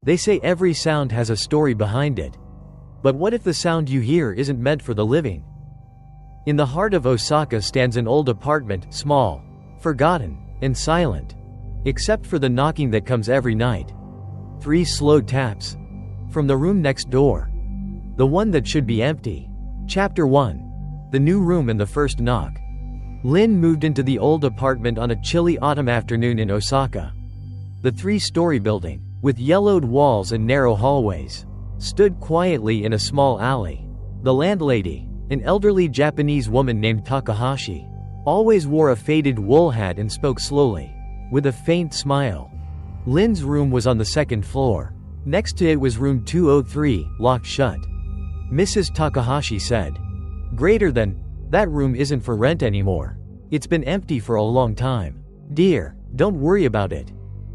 They say every sound has a story behind it. But what if the sound you hear isn't meant for the living? In the heart of Osaka stands an old apartment, small, forgotten, and silent. Except for the knocking that comes every night. 3 slow taps. From the room next door. The one that should be empty. Chapter 1. The new room and the first knock. Lin moved into the old apartment on a chilly autumn afternoon in Osaka. The 3-story building, with yellowed walls and narrow hallways, stood quietly in a small alley. The landlady, an elderly Japanese woman named Takahashi, always wore a faded wool hat and spoke slowly, with a faint smile. Lin's room was on the 2nd floor. Next to it was room 203, locked shut. Mrs. Takahashi said, "Greater than, that room isn't for rent anymore. It's been empty for a long time. Dear, don't worry about it."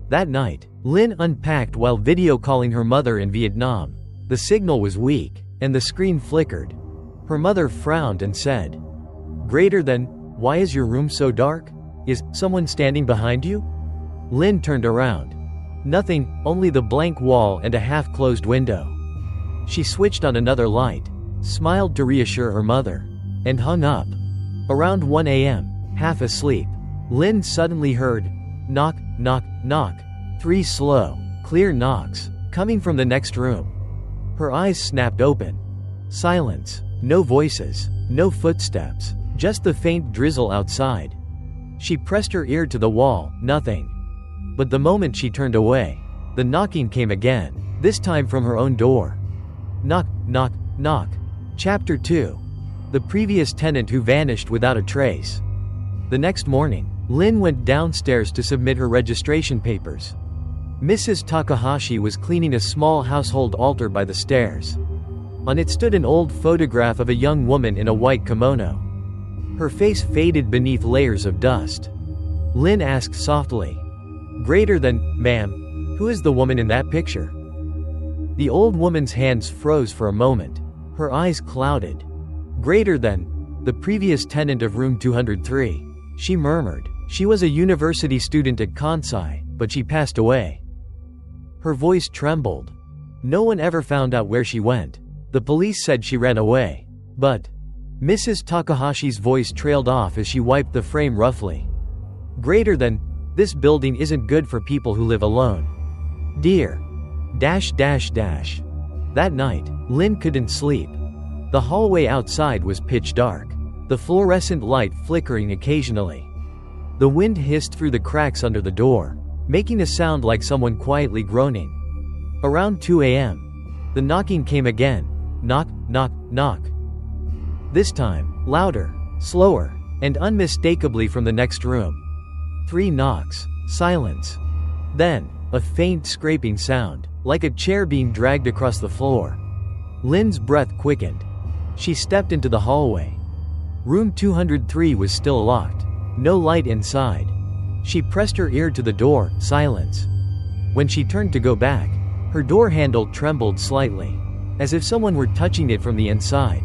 That night, Lin unpacked while video calling her mother in Vietnam. The signal was weak, and the screen flickered. Her mother frowned and said, "Greater than, why is your room so dark? Is someone standing behind you?" Lin turned around. Nothing, only the blank wall and a half-closed window. She switched on another light, smiled to reassure her mother, and hung up. Around 1 a.m., half asleep, Lin suddenly heard, knock, knock, knock. 3 slow, clear knocks, coming from the next room. Her eyes snapped open. Silence, no voices, no footsteps, just the faint drizzle outside. She pressed her ear to the wall, nothing. But the moment she turned away, the knocking came again, this time from her own door. Knock, knock, knock. Chapter 2. The previous tenant who vanished without a trace. The next morning, Lin went downstairs to submit her registration papers. Mrs. Takahashi was cleaning a small household altar by the stairs. On it stood an old photograph of a young woman in a white kimono. Her face faded beneath layers of dust. Lin asked softly, "Greater than, ma'am, who is the woman in that picture?" The old woman's hands froze for a moment. Her eyes clouded. "Greater than, the previous tenant of room 203, she murmured. She was a university student at Kansai, but she passed away." Her voice trembled. "No one ever found out where she went. The police said she ran away. But..." Mrs. Takahashi's voice trailed off as she wiped the frame roughly. "Greater than, this building isn't good for people who live alone. Dear... That night, Lin couldn't sleep. The hallway outside was pitch dark, the fluorescent light flickering occasionally. The wind hissed through the cracks under the door, making a sound like someone quietly groaning. Around 2 a.m., the knocking came again. Knock, knock, knock. This time, louder, slower, and unmistakably from the next room. 3 knocks, silence. Then, a faint scraping sound, like a chair being dragged across the floor. Lin's breath quickened. She stepped into the hallway. Room 203 was still locked. No light inside. She pressed her ear to the door, silence. When she turned to go back, her door handle trembled slightly, as if someone were touching it from the inside.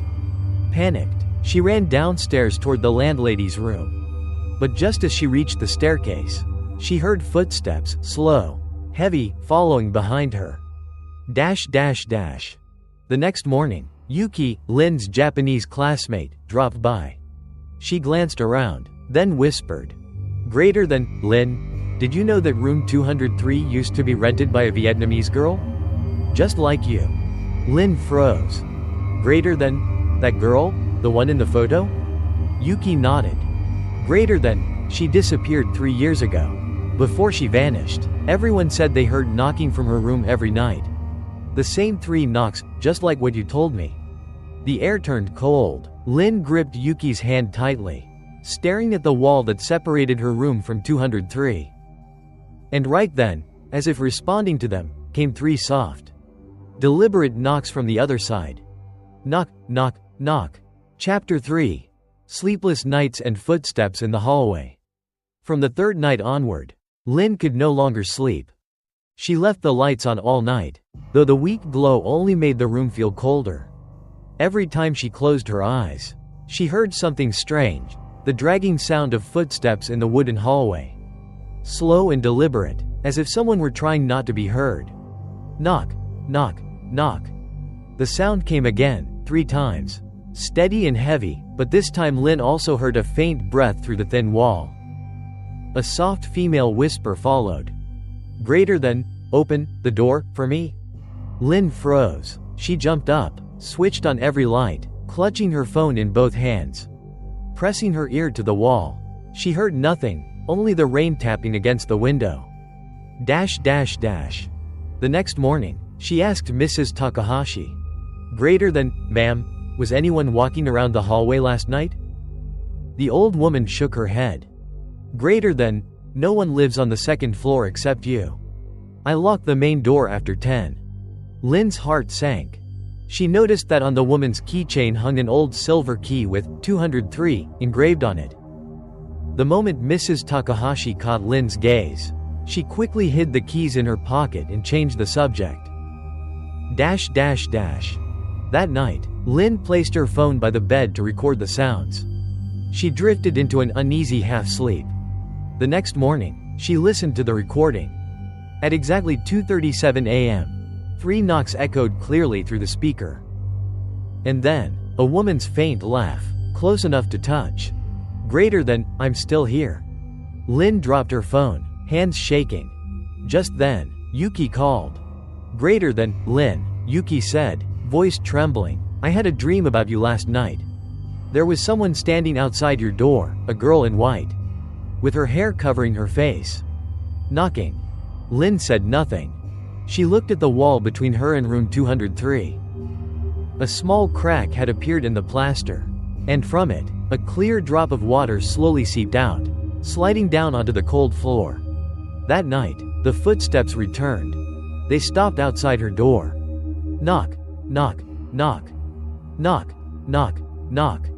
Panicked, she ran downstairs toward the landlady's room. But just as she reached the staircase, she heard footsteps, slow, heavy, following behind her. The next morning, Yuki, Lin's Japanese classmate, dropped by. She glanced around, then whispered, "Greater than, Lin, did you know that room 203 used to be rented by a Vietnamese girl? Just like you." Lin froze. "Greater than, that girl, the one in the photo?" Yuki nodded. "Greater than, she disappeared 3 years ago. Before she vanished, everyone said they heard knocking from her room every night. The same 3 knocks, just like what you told me." The air turned cold. Lin gripped Yuki's hand tightly, staring at the wall that separated her room from 203. And right then, as if responding to them, came 3 soft, deliberate knocks from the other side. Knock, knock, knock. Chapter 3. Sleepless nights and footsteps in the hallway. From the 3rd night onward, Lin could no longer sleep. She left the lights on all night, though the weak glow only made the room feel colder. Every time she closed her eyes, she heard something strange, the dragging sound of footsteps in the wooden hallway. Slow and deliberate, as if someone were trying not to be heard. Knock, knock, knock. The sound came again, 3 times. Steady and heavy, but this time Lin also heard a faint breath through the thin wall. A soft female whisper followed. Greater than, open the door for me. Lin froze. She jumped up, switched on every light, clutching her phone in both hands. Pressing her ear to the wall. She heard nothing, only the rain tapping against the window. The next morning, she asked Mrs. Takahashi. Greater than, ma'am, was anyone walking around the hallway last night? The old woman shook her head. Greater than, no one lives on the 2nd floor except you. I locked the main door after 10. Lin's heart sank. She noticed that on the woman's keychain hung an old silver key with 203 engraved on it. The moment Mrs. Takahashi caught Lin's gaze, she quickly hid the keys in her pocket and changed the subject. That night, Lin placed her phone by the bed to record the sounds. She drifted into an uneasy half-sleep. The next morning, she listened to the recording. At exactly 2:37 a.m., 3 knocks echoed clearly through the speaker. And then, a woman's faint laugh, close enough to touch. Greater than, I'm still here. Lin dropped her phone, hands shaking. Just then, Yuki called. Greater than, Lin, Yuki said, voice trembling, I had a dream about you last night. There was someone standing outside your door, a girl in white, with her hair covering her face. Knocking. Lin said nothing. She looked at the wall between her and room 203. A small crack had appeared in the plaster, and from it, a clear drop of water slowly seeped out, sliding down onto the cold floor. That night, the footsteps returned. They stopped outside her door. Knock, knock, knock. Knock, knock, knock.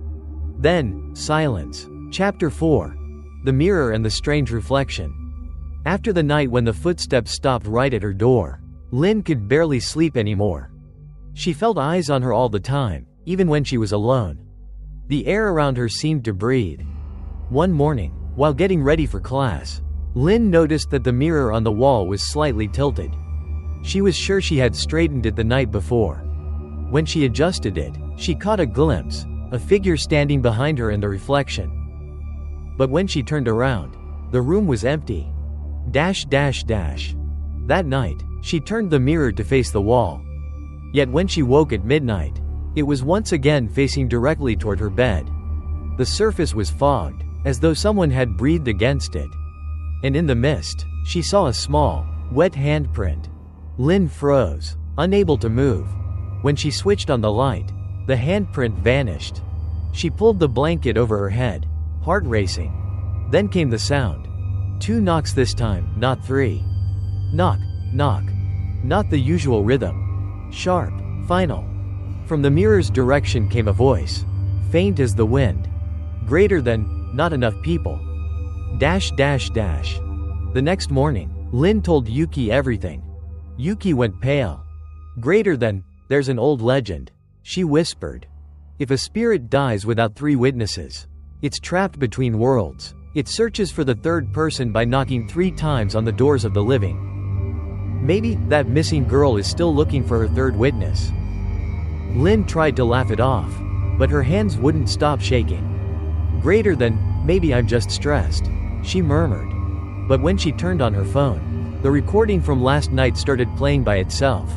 Then, silence. Chapter 4. The Mirror and the Strange Reflection. After the night when the footsteps stopped right at her door, Lin could barely sleep anymore. She felt eyes on her all the time, even when she was alone. The air around her seemed to breathe. One morning, while getting ready for class, Lin noticed that the mirror on the wall was slightly tilted. She was sure she had straightened it the night before. When she adjusted it, she caught a glimpse, a figure standing behind her in the reflection. But when she turned around, the room was empty. That night, she turned the mirror to face the wall. Yet when she woke at midnight, it was once again facing directly toward her bed. The surface was fogged, as though someone had breathed against it. And in the mist, she saw a small, wet handprint. Lin froze, unable to move. When she switched on the light, the handprint vanished. She pulled the blanket over her head, heart racing. Then came the sound. 2 knocks this time, not 3. Knock, knock. Not the usual rhythm. Sharp, final. From the mirror's direction came a voice, faint as the wind. Greater than, not enough people. The next morning, Lin told Yuki everything. Yuki went pale. Greater than, there's an old legend, she whispered. If a spirit dies without 3 witnesses, it's trapped between worlds. It searches for the 3rd person by knocking 3 times on the doors of the living. Maybe that missing girl is still looking for her 3rd witness. Lin tried to laugh it off, but her hands wouldn't stop shaking. Greater than, maybe I'm just stressed, she murmured. But when she turned on her phone, the recording from last night started playing by itself.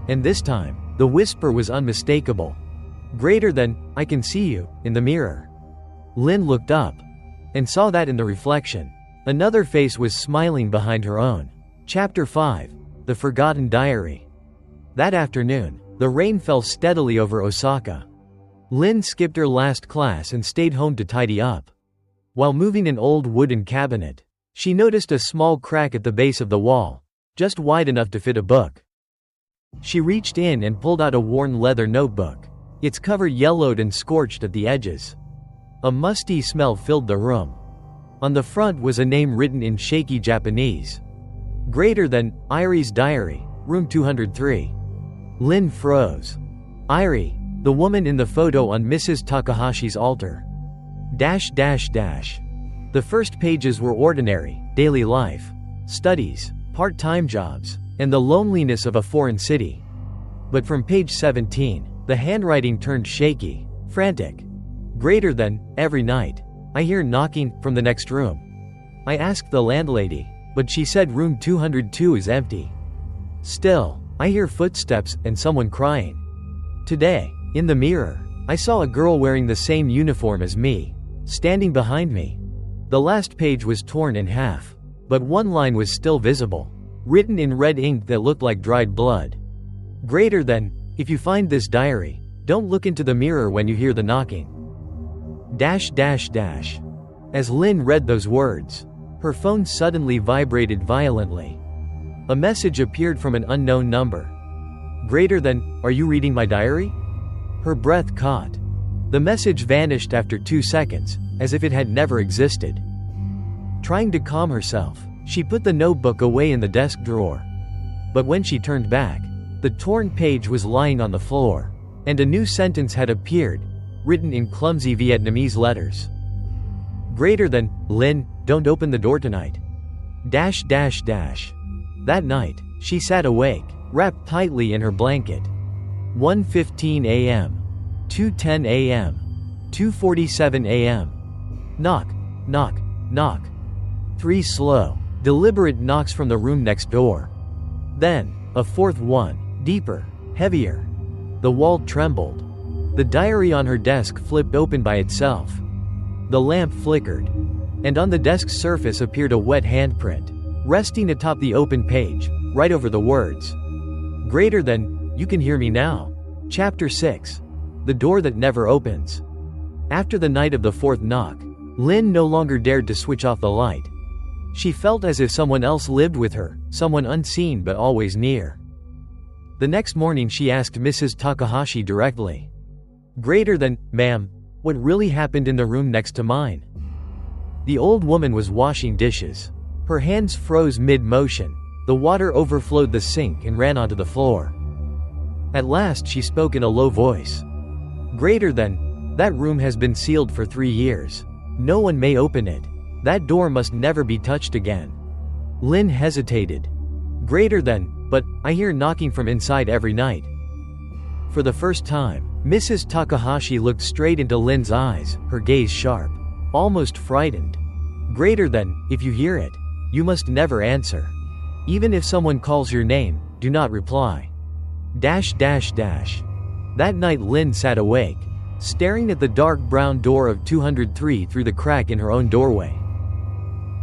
And this time, the whisper was unmistakable. Greater than, I can see you, in the mirror. Lin looked up, and saw that in the reflection, another face was smiling behind her own. Chapter 5. The Forgotten Diary. That afternoon, the rain fell steadily over Osaka. Lin skipped her last class and stayed home to tidy up. While moving an old wooden cabinet, she noticed a small crack at the base of the wall, just wide enough to fit a book. She reached in and pulled out a worn leather notebook, its cover yellowed and scorched at the edges. A musty smell filled the room. On the front was a name written in shaky Japanese. Greater than, Irie's diary, room 203. Lin froze. Irie, the woman in the photo on Mrs. Takahashi's altar. The first pages were ordinary, daily life, studies, part-time jobs, and the loneliness of a foreign city. But from page 17, the handwriting turned shaky, frantic. Greater than, every night, I hear knocking from the next room. I asked the landlady, but she said room 202 is empty. Still, I hear footsteps and someone crying. Today, in the mirror, I saw a girl wearing the same uniform as me, standing behind me. The last page was torn in half, but one line was still visible, written in red ink that looked like dried blood. Greater than, if you find this diary, don't look into the mirror when you hear the knocking. As Lynn read those words, her phone suddenly vibrated violently. A message appeared from an unknown number. Greater than, are you reading my diary? Her breath caught. The message vanished after 2 seconds, as if it had never existed. Trying to calm herself, she put the notebook away in the desk drawer. But when she turned back, the torn page was lying on the floor, and a new sentence had appeared, written in clumsy Vietnamese letters. Greater than, Lynn, don't open the door tonight. That night, she sat awake, wrapped tightly in her blanket. 1:15 a.m. 2:10 a.m. 2:47 a.m. Knock, knock, knock. 3 slow, deliberate knocks from the room next door. Then, a fourth one, deeper, heavier. The wall trembled. The diary on her desk flipped open by itself. The lamp flickered, and on the desk's surface appeared a wet handprint, resting atop the open page, right over the words. Greater than, you can hear me now. Chapter 6. The door that never opens. After the night of the fourth knock, Lynn no longer dared to switch off the light. She felt as if someone else lived with her, someone unseen but always near. The next morning she asked Mrs. Takahashi directly. Greater than, ma'am, what really happened in the room next to mine? The old woman was washing dishes. Her hands froze mid-motion. The water overflowed the sink and ran onto the floor. At last she spoke in a low voice. Greater than, that room has been sealed for 3 years. No one may open it. That door must never be touched again. Lynn hesitated. Greater than, but I hear knocking from inside every night. For the first time, Mrs. Takahashi looked straight into Lynn's eyes, her gaze sharp, almost frightened. Greater than, if you hear it, you must never answer. Even if someone calls your name, do not reply. That night Lynn sat awake, staring at the dark brown door of 203 through the crack in her own doorway.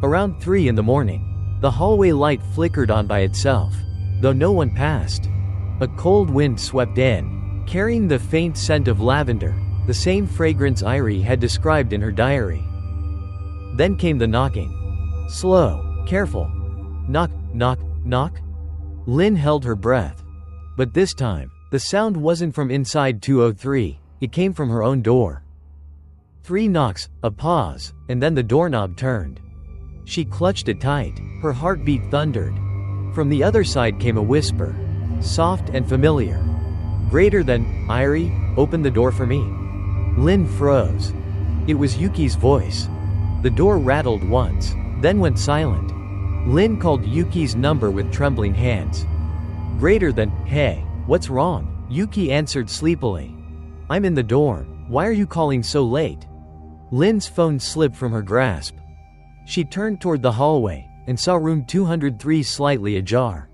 Around 3 in the morning, the hallway light flickered on by itself, though no one passed. A cold wind swept in, carrying the faint scent of lavender, the same fragrance Irie had described in her diary. Then came the knocking. Slow, careful. Knock, knock, knock. Lynn held her breath. But this time, the sound wasn't from inside 203, it came from her own door. 3 knocks, a pause, and then the doorknob turned. She clutched it tight, her heartbeat thundered. From the other side came a whisper, soft and familiar. Greater than, Irie, open the door for me. Lynn froze. It was Yuki's voice. The door rattled once, then went silent. Lynn called Yuki's number with trembling hands. Greater than, hey, what's wrong? Yuki answered sleepily. I'm in the dorm. Why are you calling so late? Lynn's phone slipped from her grasp. She turned toward the hallway, and saw room 203 slightly ajar.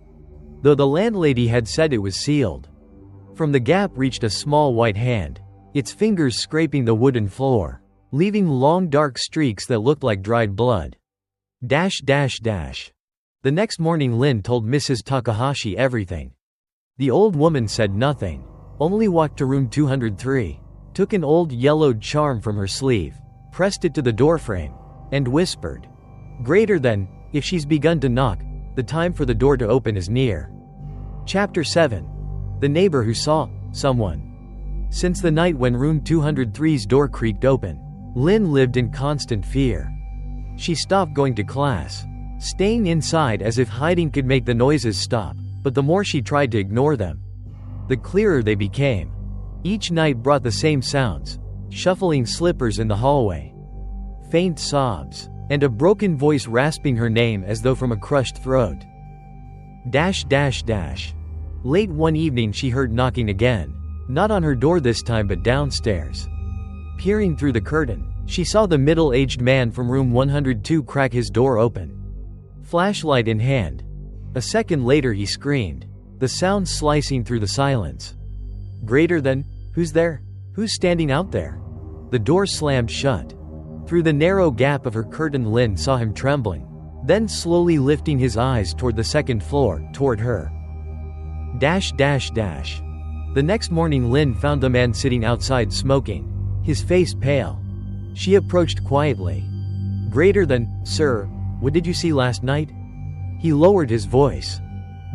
Though the landlady had said it was sealed. From the gap reached a small white hand, its fingers scraping the wooden floor, leaving long dark streaks that looked like dried blood. The next morning Lynn told Mrs. Takahashi everything. The old woman said nothing, only walked to room 203, took an old yellowed charm from her sleeve, pressed it to the doorframe, and whispered, Greater than, if she's begun to knock, the time for the door to open is near. Chapter 7. The neighbor who saw someone. Since the night when room 203's door creaked open, Lynn lived in constant fear. She stopped going to class, staying inside as if hiding could make the noises stop, but the more she tried to ignore them, the clearer they became. Each night brought the same sounds, shuffling slippers in the hallway, faint sobs, and a broken voice rasping her name as though from a crushed throat. Dash dash dash. Late one evening she heard knocking again. Not on her door this time but downstairs. Peering through the curtain, she saw the middle-aged man from room 102 crack his door open. Flashlight in hand. A second later he screamed, the sound slicing through the silence. Greater than, "Who's there? Who's standing out there?" The door slammed shut. Through the narrow gap of her curtain Lin saw him trembling, then slowly lifting his eyes toward the second floor, toward her. Dash dash dash. The next morning Lin found the man sitting outside smoking, his face pale. She approached quietly. Greater than, "Sir, what did you see last night?" He lowered his voice.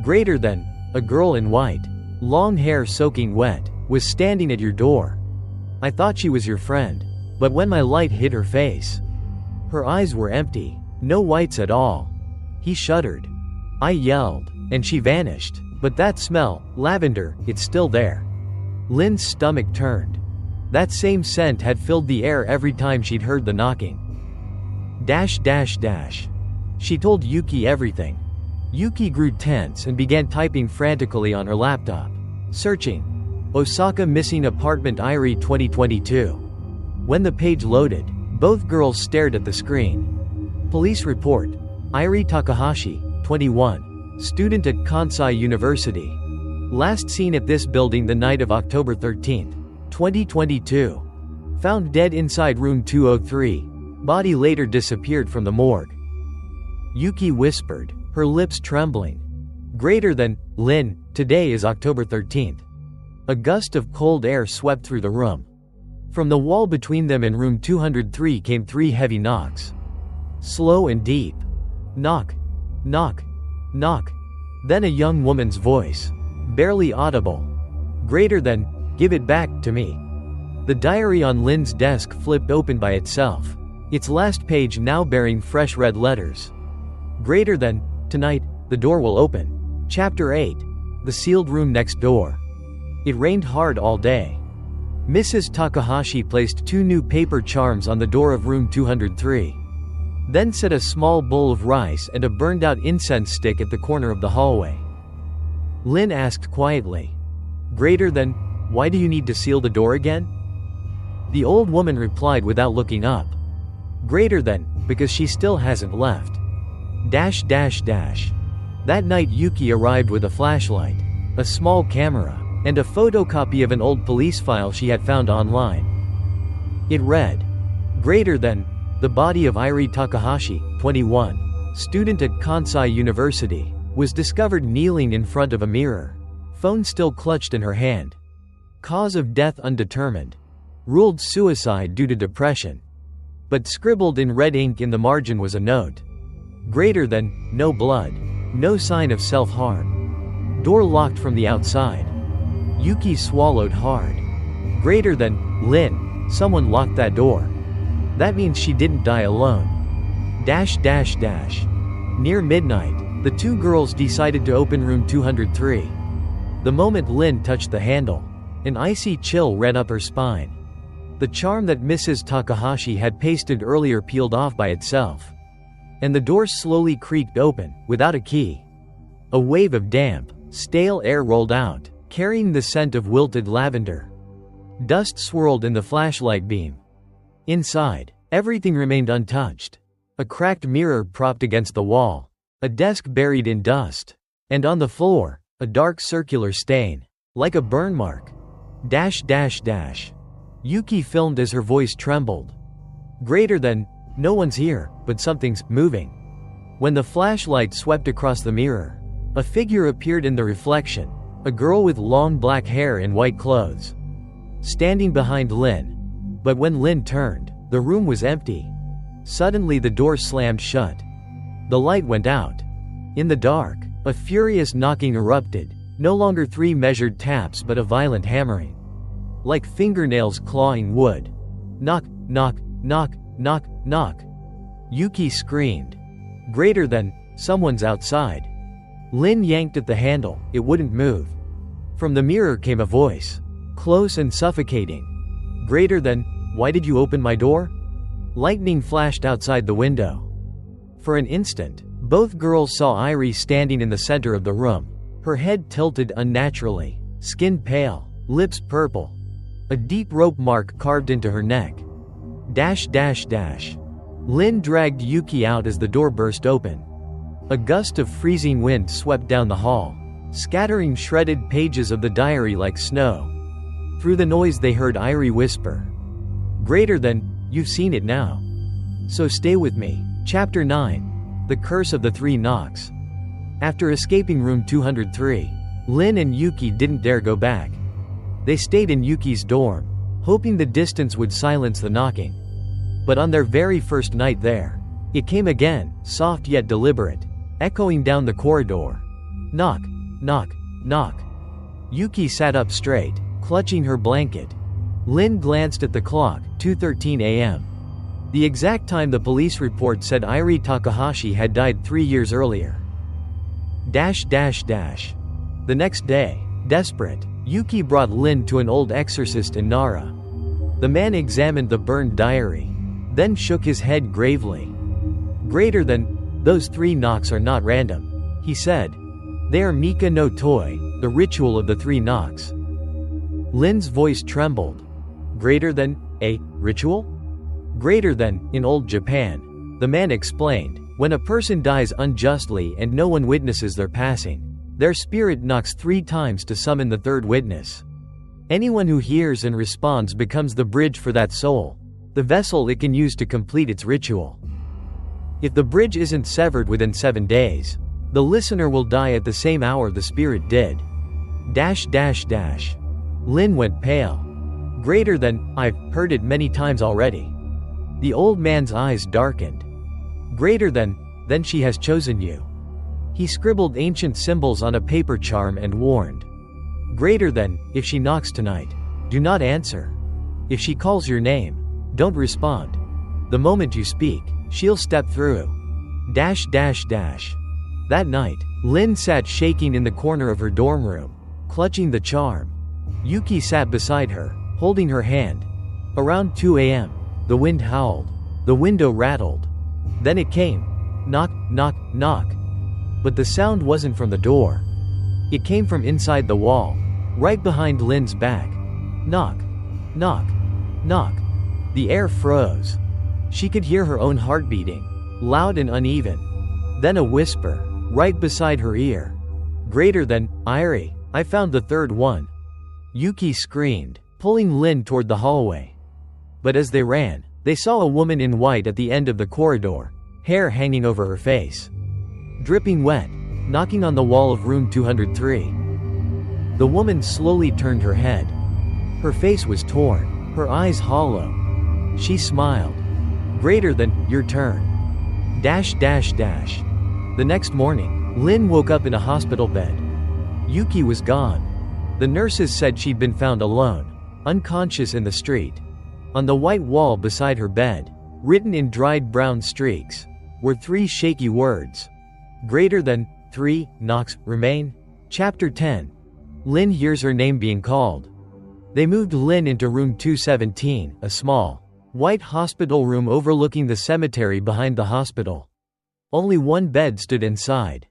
Greater than, a girl in white, long hair soaking wet, was standing at your door. I thought she was your friend, but when my light hit her face, her eyes were empty, no whites at all. He shuddered. I yelled, and she vanished, but that smell, lavender, it's still there. Lin's stomach turned. That same scent had filled the air every time she'd heard the knocking. Dash dash dash. She told Yuki everything. Yuki grew tense and began typing frantically on her laptop. Searching. Osaka missing apartment Irie 2022. When the page loaded, both girls stared at the screen. Police report. Irie Takahashi, 21. Student at Kansai University. Last seen at this building the night of October 13, 2022. Found dead inside room 203. Body later disappeared from the morgue. Yuki whispered, her lips trembling. Greater than, Lin, today is October 13th. A gust of cold air swept through the room. From the wall between them and room 203 came 3 heavy knocks. Slow and deep. Knock. Knock. Knock. Then a young woman's voice. Barely audible. Greater than, give it back to me. The diary on Lin's desk flipped open by itself, its last page now bearing fresh red letters. Greater than, tonight, the door will open. Chapter 8. The sealed room next door. It rained hard all day. Mrs. Takahashi placed 2 new paper charms on the door of room 203. Then set a small bowl of rice and a burned-out incense stick at the corner of the hallway. Lin asked quietly. Greater than, why do you need to seal the door again? The old woman replied without looking up. Greater than, because she still hasn't left. Dash dash dash. That night Yuki arrived with a flashlight, a small camera, and a photocopy of an old police file she had found online. It read, Greater than, the body of Irie Takahashi, 21, student at Kansai University, was discovered kneeling in front of a mirror. Phone still clutched in her hand. Cause of death undetermined. Ruled suicide due to depression. But scribbled in red ink in the margin was a note. Greater than, no blood. No sign of self-harm. Door locked from the outside. Yuki swallowed hard. Greater than, Lin, someone locked that door. That means she didn't die alone. Dash dash dash. Near midnight, the 2 girls decided to open room 203. The moment Lin touched the handle, an icy chill ran up her spine. The charm that Mrs. Takahashi had pasted earlier peeled off by itself. And the door slowly creaked open, without a key. A wave of damp, stale air rolled out, carrying the scent of wilted lavender. Dust swirled in the flashlight beam. Inside, everything remained untouched. A cracked mirror propped against the wall. A desk buried in dust. And on the floor, a dark circular stain. Like a burn mark. Dash dash dash. Yuki filmed as her voice trembled. Greater than, no one's here, but something's moving. When the flashlight swept across the mirror, a figure appeared in the reflection, a girl with long black hair and white clothes. Standing behind Lin. But when Lin turned, the room was empty. Suddenly the door slammed shut. The light went out. In the dark, a furious knocking erupted, no longer 3 measured taps but a violent hammering. Like fingernails clawing wood. Knock, knock, knock, knock, knock. Yuki screamed. Greater than, someone's outside. Lin yanked at the handle, it wouldn't move. From the mirror came a voice. Close and suffocating. Greater than, why did you open my door? Lightning flashed outside the window. For an instant, Both girls saw Irie standing in the center of the room. Her head tilted unnaturally, skin pale, lips purple. A deep rope mark carved into her neck. Lin dragged Yuki out as the door burst open. A gust of freezing wind swept down the hall, scattering shredded pages of the diary like snow. Through the noise they heard Irie whisper, "Greater than, you've seen it now. So stay with me." Chapter 9. The Curse of the Three Knocks. After escaping room 203, Lin and Yuki didn't dare go back. They stayed in Yuki's dorm, hoping the distance would silence the knocking. But on their very first night there, it came again, soft yet deliberate, echoing down the corridor. Knock, knock, knock. Yuki sat up straight, clutching her blanket. Lin glanced at the clock, 2:13 a.m. The exact time the police report said Irie Takahashi had died 3 years earlier. The next day, desperate, Yuki brought Lin to an old exorcist in Nara. The man examined the burned diary, then shook his head gravely. "Greater than, those 3 knocks are not random," he said. "They are Mika no Toi, the ritual of the 3 knocks." Lin's voice trembled. "Greater than, a ritual?" "Greater than, in old Japan," the man explained, "when a person dies unjustly and no one witnesses their passing, their spirit knocks 3 times to summon the 3rd witness. Anyone who hears and responds becomes the bridge for that soul, the vessel it can use to complete its ritual. If the bridge isn't severed within 7 days, the listener will die at the same hour the spirit did." Lin went pale. "Greater than, I've heard it many times already." The old man's eyes darkened. "Greater than, then she has chosen you." He scribbled ancient symbols on a paper charm and warned. "Greater than, if she knocks tonight, do not answer. If she calls your name, don't respond. The moment you speak, she'll step through." That night, Lin sat shaking in the corner of her dorm room, clutching the charm. Yuki sat beside her, holding her hand. Around 2 a.m., the wind howled. The window rattled. Then it came. Knock, knock, knock. But the sound wasn't from the door. It came from inside the wall, right behind Lin's back. Knock, knock, knock. The air froze. She could hear her own heart beating, loud and uneven. Then a whisper, right beside her ear. "Greater than, Irie, I found the 3rd one." Yuki screamed, pulling Lin toward the hallway. But as they ran, they saw a woman in white at the end of the corridor, hair hanging over her face. Dripping wet, knocking on the wall of room 203. The woman slowly turned her head. Her face was torn, her eyes hollow. She smiled. "Greater than, your turn." The next morning, Lin woke up in a hospital bed. Yuki was gone. The nurses said she'd been found alone, unconscious in the street. On the white wall beside her bed, written in dried brown streaks, were 3 shaky words. "Greater than, 3 knocks remain." Chapter 10. Lin hears her name being called. They moved Lin into room 217, a small, white hospital room overlooking the cemetery behind the hospital. Only 1 bed stood inside.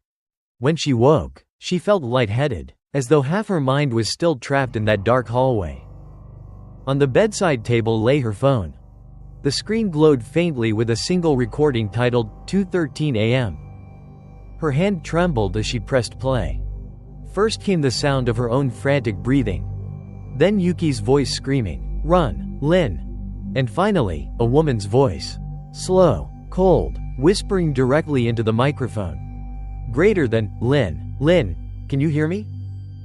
When she woke, she felt lightheaded, as though half her mind was still trapped in that dark hallway. On the bedside table lay her phone. The screen glowed faintly with a single recording titled 2:13 a.m. Her hand trembled as she pressed play. First came the sound of her own frantic breathing. Then Yuki's voice screaming, "Run, Lin!" And finally, a woman's voice. Slow, cold, whispering directly into the microphone. "Greater than, Lin, Lin, can you hear me?"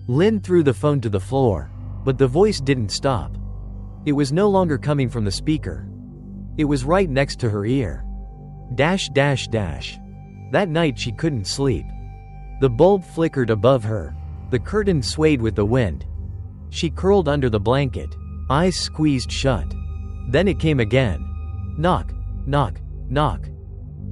Lin threw the phone to the floor, but the voice didn't stop. It was no longer coming from the speaker. It was right next to her ear. That night she couldn't sleep. The bulb flickered above her. The curtain swayed with the wind. She curled under the blanket, eyes squeezed shut. Then it came again. Knock, knock, knock.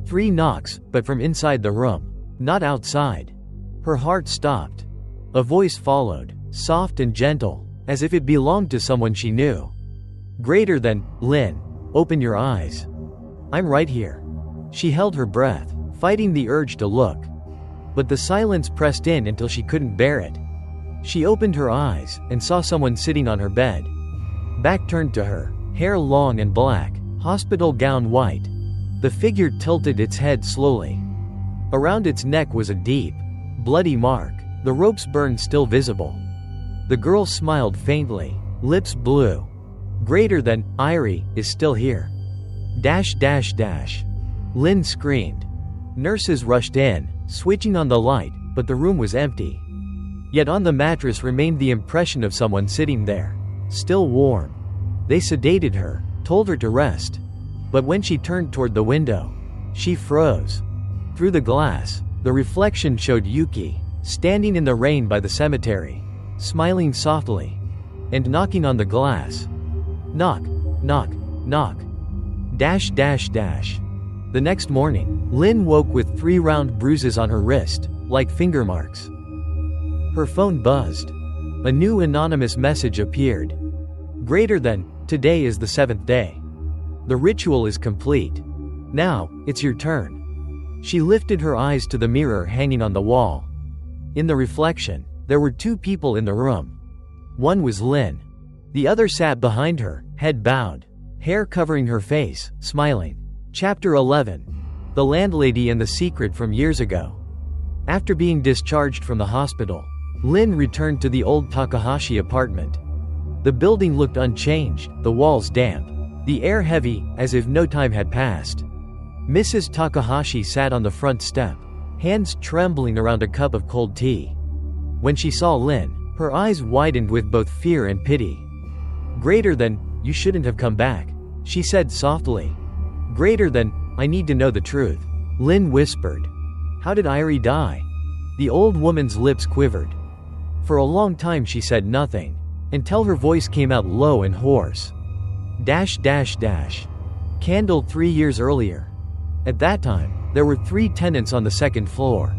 3 knocks, but from inside the room, not outside. Her heart stopped. A voice followed, soft and gentle, as if it belonged to someone she knew. "Greater than, Lin, open your eyes. I'm right here." She held her breath, fighting the urge to look. But the silence pressed in until she couldn't bear it. She opened her eyes and saw someone sitting on her bed. Back turned to her, hair long and black, hospital gown white. The figure tilted its head slowly. Around its neck was a deep, bloody mark, the rope's burn still visible. The girl smiled faintly, lips blue. Greater than, Irie, is still here. Dash dash dash. Lin screamed. Nurses rushed in, switching on the light, but the room was empty. Yet on the mattress remained the impression of someone sitting there, still warm. They sedated her, told her to rest. But when she turned toward the window, she froze. Through the glass, the reflection showed Yuki, standing in the rain by the cemetery, smiling softly, and knocking on the glass. Knock, knock, knock. Dash dash dash. The next morning, Lin woke with 3 round bruises on her wrist, like finger marks. Her phone buzzed. A new anonymous message appeared. Greater than, today is the 7th day. The ritual is complete. Now, it's your turn. She lifted her eyes to the mirror hanging on the wall. In the reflection, there were 2 people in the room. One was Lin. The other sat behind her, head bowed, hair covering her face, smiling. Chapter 11. The Landlady and the Secret from Years Ago. After being discharged from the hospital, Lin returned to the old Takahashi apartment. The building looked unchanged, the walls damp, the air heavy, as if no time had passed. Mrs. Takahashi sat on the front step, hands trembling around a cup of cold tea. When she saw Lin, her eyes widened with both fear and pity. Greater than, you shouldn't have come back, she said softly. Greater than, I need to know the truth, Lin whispered. How did Irie die? The old woman's lips quivered. For a long time she said nothing, until her voice came out low and hoarse. Dash dash dash. Candle 3 years earlier. At that time, there were 3 tenants on the 2nd floor.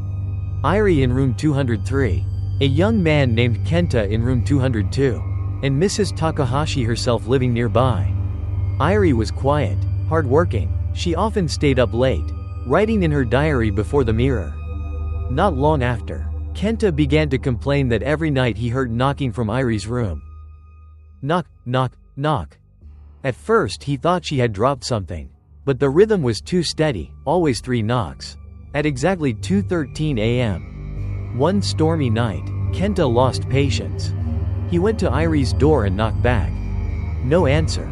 Irie in room 203, a young man named Kenta in room 202, and Mrs. Takahashi herself living nearby. Irie was quiet, hardworking. She often stayed up late, writing in her diary before the mirror. Not long after, Kenta began to complain that every night he heard knocking from Irie's room. Knock, knock, knock. At first he thought she had dropped something, but the rhythm was too steady, always 3 knocks. At exactly 2:13 a.m. One stormy night, Kenta lost patience. He went to Irie's door and knocked back. No answer.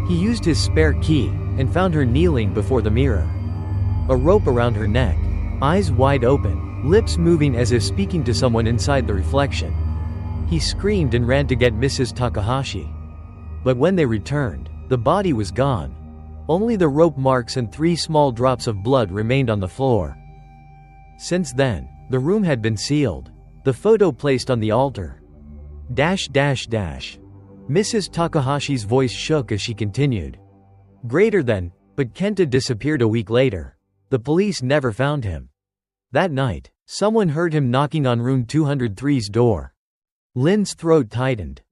He used his spare key, and found her kneeling before the mirror. A rope around her neck, eyes wide open, lips moving as if speaking to someone inside the reflection. He screamed and ran to get Mrs. Takahashi. But when they returned, the body was gone. Only the rope marks and 3 small drops of blood remained on the floor. Since then, the room had been sealed, the photo placed on the altar. Dash dash dash. Mrs. Takahashi's voice shook as she continued. Greater than, but Kenta disappeared a week later. The police never found him. That night, someone heard him knocking on room 203's door. Lin's throat tightened.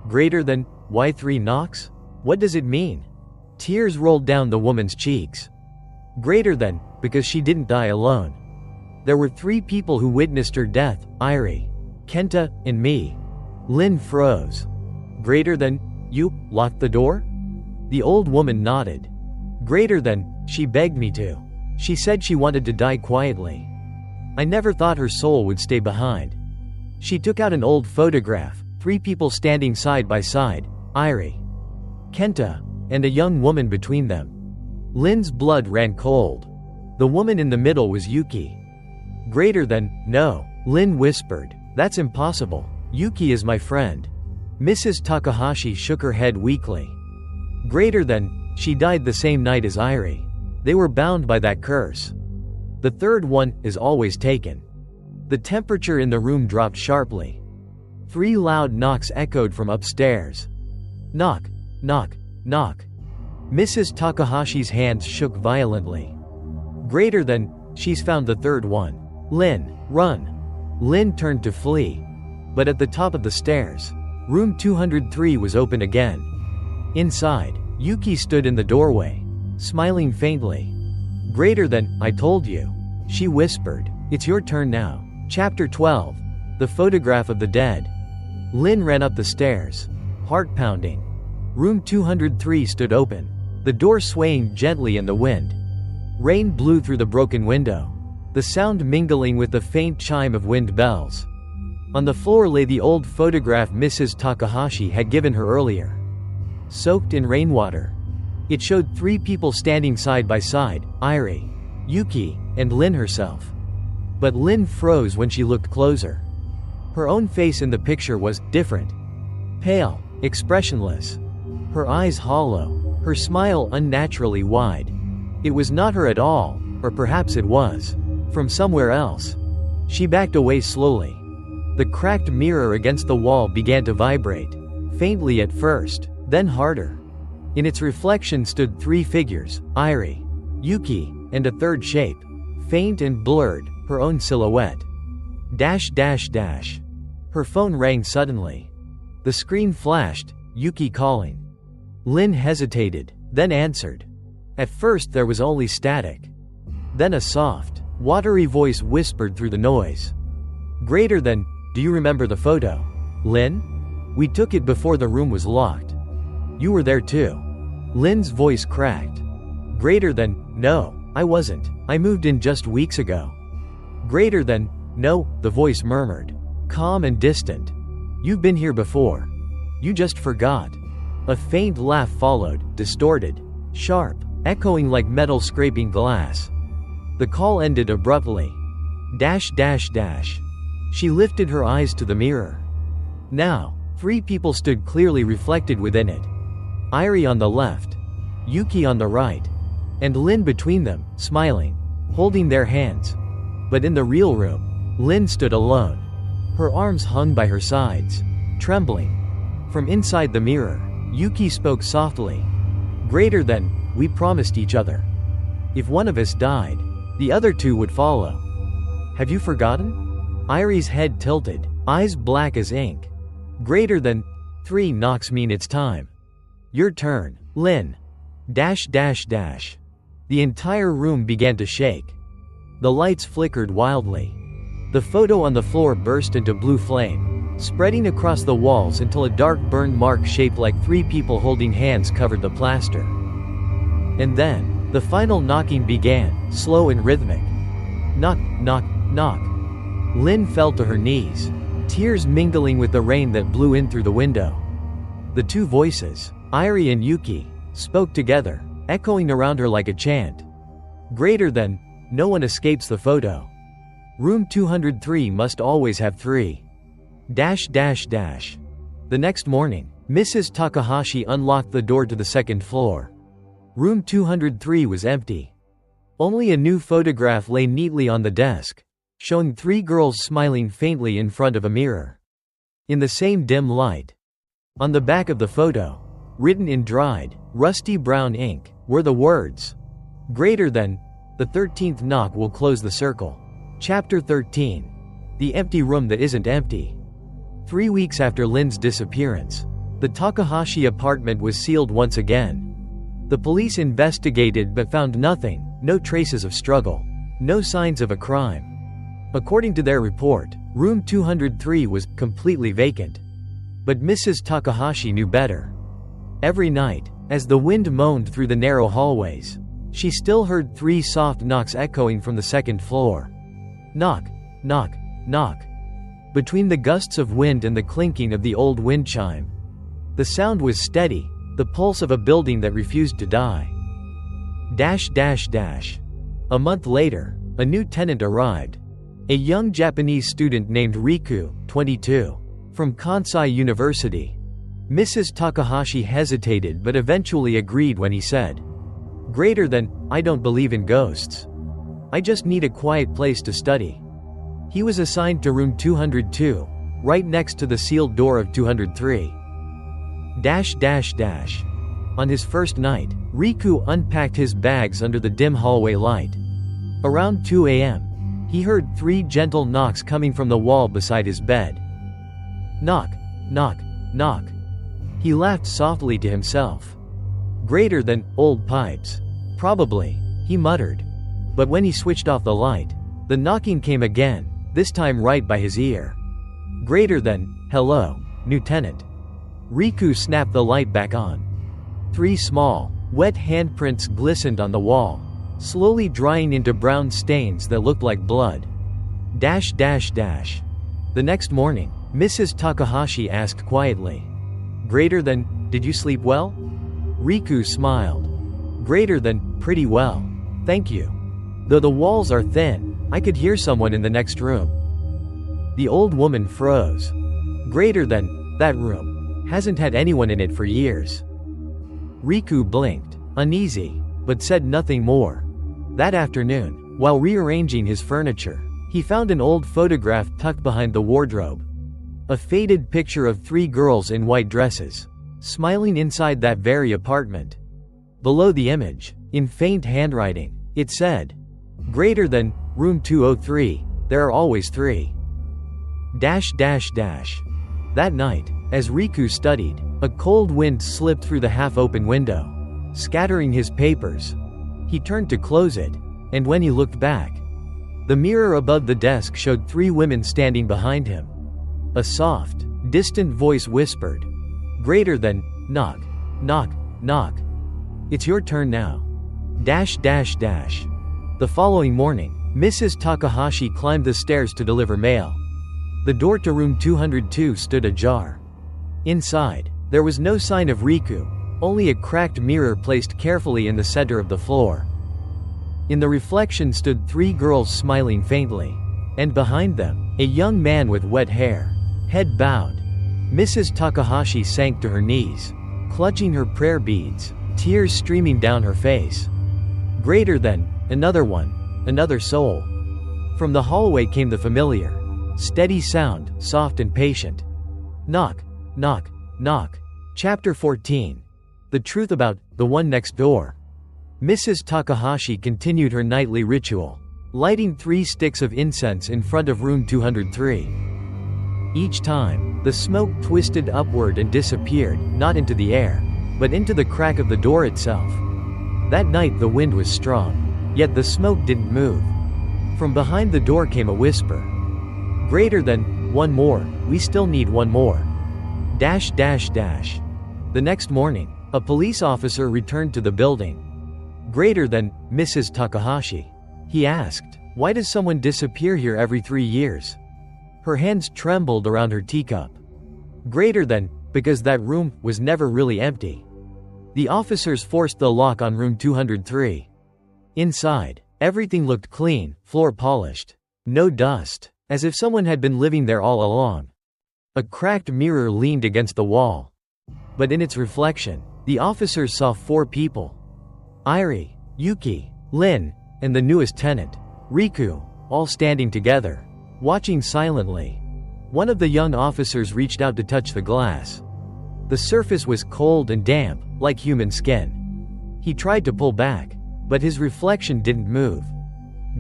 Greater than, why 3 knocks? What does it mean? Tears rolled down the woman's cheeks. Greater than, because she didn't die alone. There were 3 people who witnessed her death, Irie, Kenta, and me. Lin froze. Greater than, you locked the door? The old woman nodded. Greater than, she begged me to. She said she wanted to die quietly. I never thought her soul would stay behind. She took out an old photograph, 3 people standing side by side, Irie, Kenta, and a young woman between them. Lin's blood ran cold. The woman in the middle was Yuki. Greater than, no, Lin whispered. That's impossible. Yuki is my friend. Mrs. Takahashi shook her head weakly. Greater than, she died the same night as Irie. They were bound by that curse. The third one is always taken. The temperature in the room dropped sharply. 3 loud knocks echoed from upstairs. Knock, knock, knock. Mrs. Takahashi's hands shook violently. Greater than, she's found the third one. Lin, run. Lin turned to flee. But at the top of the stairs, room 203 was open again. Inside, Yuki stood in the doorway, smiling faintly. Greater than, I told you. She whispered. It's your turn now. Chapter 12. The Photograph of the Dead. Lin ran up the stairs, heart pounding. Room 203 stood open, the door swaying gently in the wind. Rain blew through the broken window, the sound mingling with the faint chime of wind bells. On the floor lay the old photograph Mrs. Takahashi had given her earlier. Soaked in rainwater, it showed 3 people standing side by side, Irie, Yuki, and Lin herself. But Lin froze when she looked closer. Her own face in the picture was different. Pale, expressionless. Her eyes hollow, her smile unnaturally wide. It was not her at all, or perhaps it was. From somewhere else. She backed away slowly. The cracked mirror against the wall began to vibrate. Faintly at first, then harder. In its reflection stood 3 figures, Irie, Yuki, and a third shape. Faint and blurred, her own silhouette. Her phone rang suddenly. The screen flashed, Yuki calling. Lin hesitated, then answered. At first there was only static. Then a soft, watery voice whispered through the noise. Greater than, do you remember the photo? Lin? We took it before the room was locked. You were there too. Lin's voice cracked. Greater than, no, I wasn't. I moved in just weeks ago. Greater than, no, the voice murmured. Calm and distant. You've been here before. You just forgot. A faint laugh followed, distorted, sharp, echoing like metal scraping glass. The call ended abruptly. She lifted her eyes to the mirror. Now, 3 people stood clearly reflected within it. Irie on the left, Yuki on the right, and Lin between them, smiling, holding their hands. But in the real room, Lin stood alone. Her arms hung by her sides, trembling. From inside the mirror, Yuki spoke softly. Greater than, we promised each other. If one of us died, the other 2 would follow. Have you forgotten? Irie's head tilted, eyes black as ink. Greater than, 3 knocks mean it's time. Your turn, Lin. The entire room began to shake. The lights flickered wildly. The photo on the floor burst into blue flame, spreading across the walls until a dark burn mark shaped like 3 people holding hands covered the plaster. And then, the final knocking began, slow and rhythmic. Knock, knock, knock. Lin fell to her knees, tears mingling with the rain that blew in through the window. The 2 voices, Irie and Yuki, spoke together, echoing around her like a chant. Greater than, no one escapes the photo. Room 203 must always have 3. The next morning, Mrs. Takahashi unlocked the door to the 2nd floor. Room 203 was empty. Only a new photograph lay neatly on the desk, showing 3 girls smiling faintly in front of a mirror. In the same dim light. On the back of the photo, written in dried, rusty brown ink, were the words, Greater than, the 13th knock will close the circle. Chapter 13. The empty room that isn't empty. 3 weeks after Lin's disappearance, the Takahashi apartment was sealed once again. The police investigated but found nothing, no traces of struggle, no signs of a crime. According to their report, room 203 was completely vacant. But Mrs. Takahashi knew better. Every night, as the wind moaned through the narrow hallways, she still heard 3 soft knocks echoing from the 2nd floor. Knock, knock, knock. Between the gusts of wind and the clinking of the old wind chime. The sound was steady, the pulse of a building that refused to die. A month later, a new tenant arrived. A young Japanese student named Riku, 22, from Kansai University. Mrs. Takahashi hesitated but eventually agreed when he said, Greater than, I don't believe in ghosts. I just need a quiet place to study. He was assigned to room 202, right next to the sealed door of 203. On his first night, Riku unpacked his bags under the dim hallway light. Around 2 a.m., he heard 3 gentle knocks coming from the wall beside his bed. Knock, knock, knock. He laughed softly to himself. Greater than, old pipes. Probably, he muttered. But when he switched off the light, The knocking came again, this time right by his ear. Greater than, hello, new tenant. Riku snapped the light back on. 3 small, wet handprints glistened on the wall, slowly drying into brown stains that looked like blood. The next morning, Mrs. Takahashi asked quietly. Greater than, did you sleep well? Riku smiled. Greater than, pretty well. Thank you. Though the walls are thin, I could hear someone in the next room. The old woman froze. Greater than, that room hasn't had anyone in it for years. Riku blinked, uneasy, but said nothing more. That afternoon, while rearranging his furniture, he found an old photograph tucked behind the wardrobe. A faded picture of 3 girls in white dresses, smiling inside that very apartment. Below the image, in faint handwriting, it said, Greater than, room 203, there are always 3. That night, as Riku studied, a cold wind slipped through the half-open window, scattering his papers. He turned to close it, and when he looked back, the mirror above the desk showed 3 women standing behind him. A soft, distant voice whispered, Greater than, knock, knock, knock. It's your turn now. The following morning, Mrs. Takahashi climbed the stairs to deliver mail. The door to room 202 stood ajar. Inside, there was no sign of Riku, only a cracked mirror placed carefully in the center of the floor. In the reflection stood 3 girls smiling faintly, and behind them, a young man with wet hair, head bowed. Mrs. Takahashi sank to her knees, clutching her prayer beads, tears streaming down her face. Greater than, another one, another soul. From the hallway came the familiar, steady sound, soft and patient. Knock, knock, knock. Chapter 14. The truth about the one next door. Mrs. Takahashi continued her nightly ritual, lighting 3 sticks of incense in front of room 203. Each time, the smoke twisted upward and disappeared, not into the air, but into the crack of the door itself. That night the wind was strong, yet the smoke didn't move. From behind the door came a whisper. Greater than, one more, we still need one more. The next morning, a police officer returned to the building. Greater than, Mrs. Takahashi. He asked, why does someone disappear here every 3 years? Her hands trembled around her teacup. Greater than, because that room was never really empty. The officers forced the lock on room 203. Inside, everything looked clean, floor polished. No dust, as if someone had been living there all along. A cracked mirror leaned against the wall. But in its reflection, the officers saw 4 people. Irie, Yuki, Lin, and the newest tenant, Riku, all standing together, watching silently. One of the young officers reached out to touch the glass. The surface was cold and damp, like human skin. He tried to pull back, but his reflection didn't move.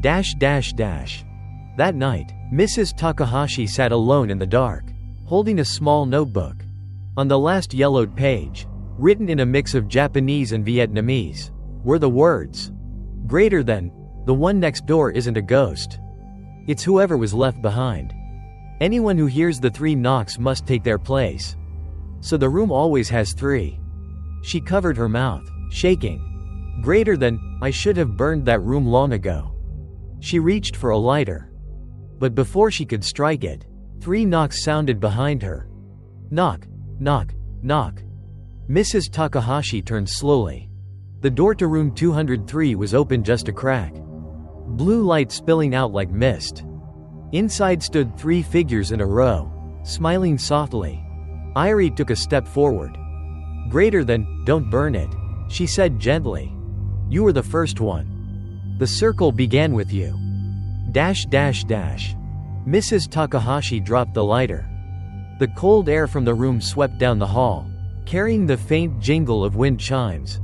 That night, Mrs. Takahashi sat alone in the dark, holding a small notebook. On the last yellowed page, written in a mix of Japanese and Vietnamese, were the words, Greater than, the one next door isn't a ghost. It's whoever was left behind. Anyone who hears the 3 knocks must take their place. So the room always has 3. She covered her mouth, shaking. Greater than, I should have burned that room long ago. She reached for a lighter. But before she could strike it, 3 knocks sounded behind her. Knock, knock, knock. Mrs. Takahashi turned slowly. The door to room 203 was open just a crack. Blue light spilling out like mist. Inside stood 3 figures in a row, smiling softly. Irie took a step forward. Greater than, don't burn it, she said gently. You were the first one. The circle began with you. Mrs. Takahashi dropped the lighter. The cold air from the room swept down the hall, carrying the faint jingle of wind chimes.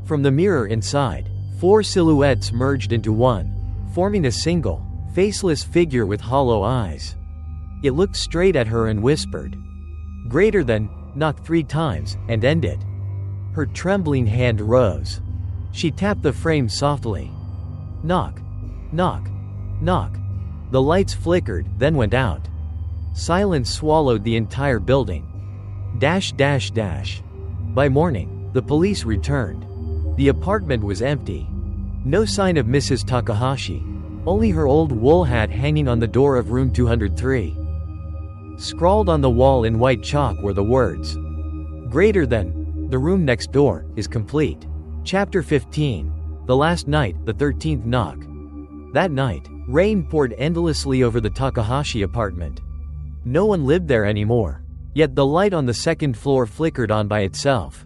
From the mirror inside, 4 silhouettes merged into one, forming a single, faceless figure with hollow eyes. It looked straight at her and whispered, Greater than, knock 3 times, and end it. Her trembling hand rose. She tapped the frame softly. Knock, knock, Knock. The lights flickered, then went out. Silence swallowed the entire building. Dash dash dash. By morning, the police returned. The apartment was empty. No sign of Mrs. Takahashi. Only her old wool hat hanging on the door of room 203. Scrawled on the wall in white chalk were the words, "Greater than, the room next door, is complete." Chapter 15. The last night, the 13th knock. That night, rain poured endlessly over the Takahashi apartment. No one lived there anymore. Yet the light on the second floor flickered on by itself.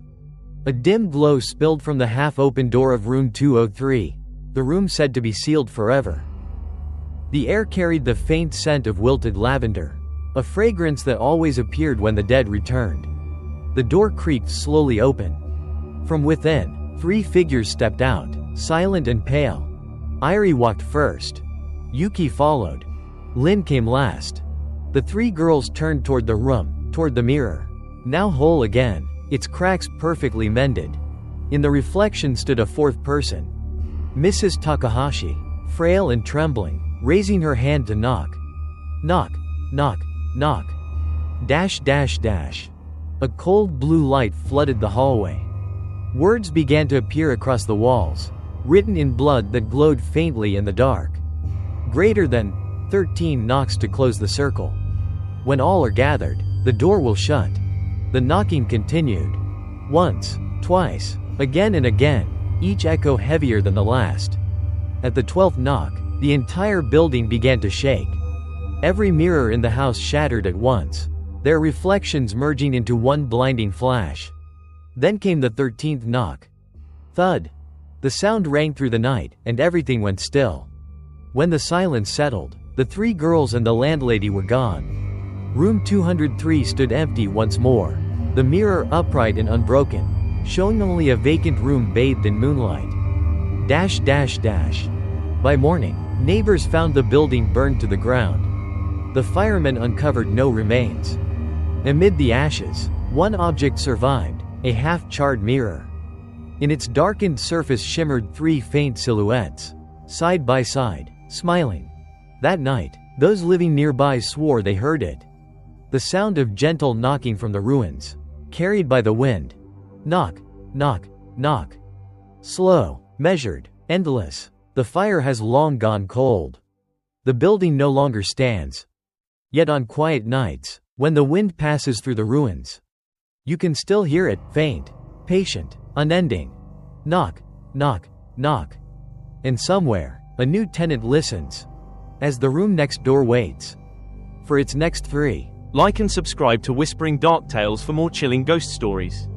A dim glow spilled from the half-open door of room 203, the room said to be sealed forever. The air carried the faint scent of wilted lavender, a fragrance that always appeared when the dead returned. The door creaked slowly open. From within, 3 figures stepped out, silent and pale. Irie walked first. Yuki followed. Lin came last. The 3 girls turned toward the room, toward the mirror. Now whole again, its cracks perfectly mended. In the reflection stood a 4th person. Mrs. Takahashi, frail and trembling, raising her hand to knock. Knock, knock, knock. Dash dash dash. A cold blue light flooded the hallway. Words began to appear across the walls, written in blood that glowed faintly in the dark. Greater than, 13 knocks to close the circle. When all are gathered, the door will shut. The knocking continued. Once, twice, again and again, each echo heavier than the last. At the 12th knock, the entire building began to shake. Every mirror in the house shattered at once, their reflections merging into one blinding flash. Then came the 13th knock. Thud. The sound rang through the night, and everything went still. When the silence settled, the 3 girls and the landlady were gone. Room 203 stood empty once more, the mirror upright and unbroken, showing only a vacant room bathed in moonlight. Dash dash dash. By morning, neighbors found the building burned to the ground. The firemen uncovered no remains. Amid the ashes, one object survived, a half-charred mirror. In its darkened surface shimmered 3 faint silhouettes, side by side, smiling. That night, those living nearby swore they heard it. The sound of gentle knocking from the ruins, carried by the wind. Knock, knock, knock. Slow, measured, endless. The fire has long gone cold. The building no longer stands. Yet on quiet nights, when the wind passes through the ruins, you can still hear it, faint, patient, unending. Knock, knock, knock. And somewhere, a new tenant listens, as the room next door waits for its next 3. Like and subscribe to Whispering Dark Tales for more chilling ghost stories.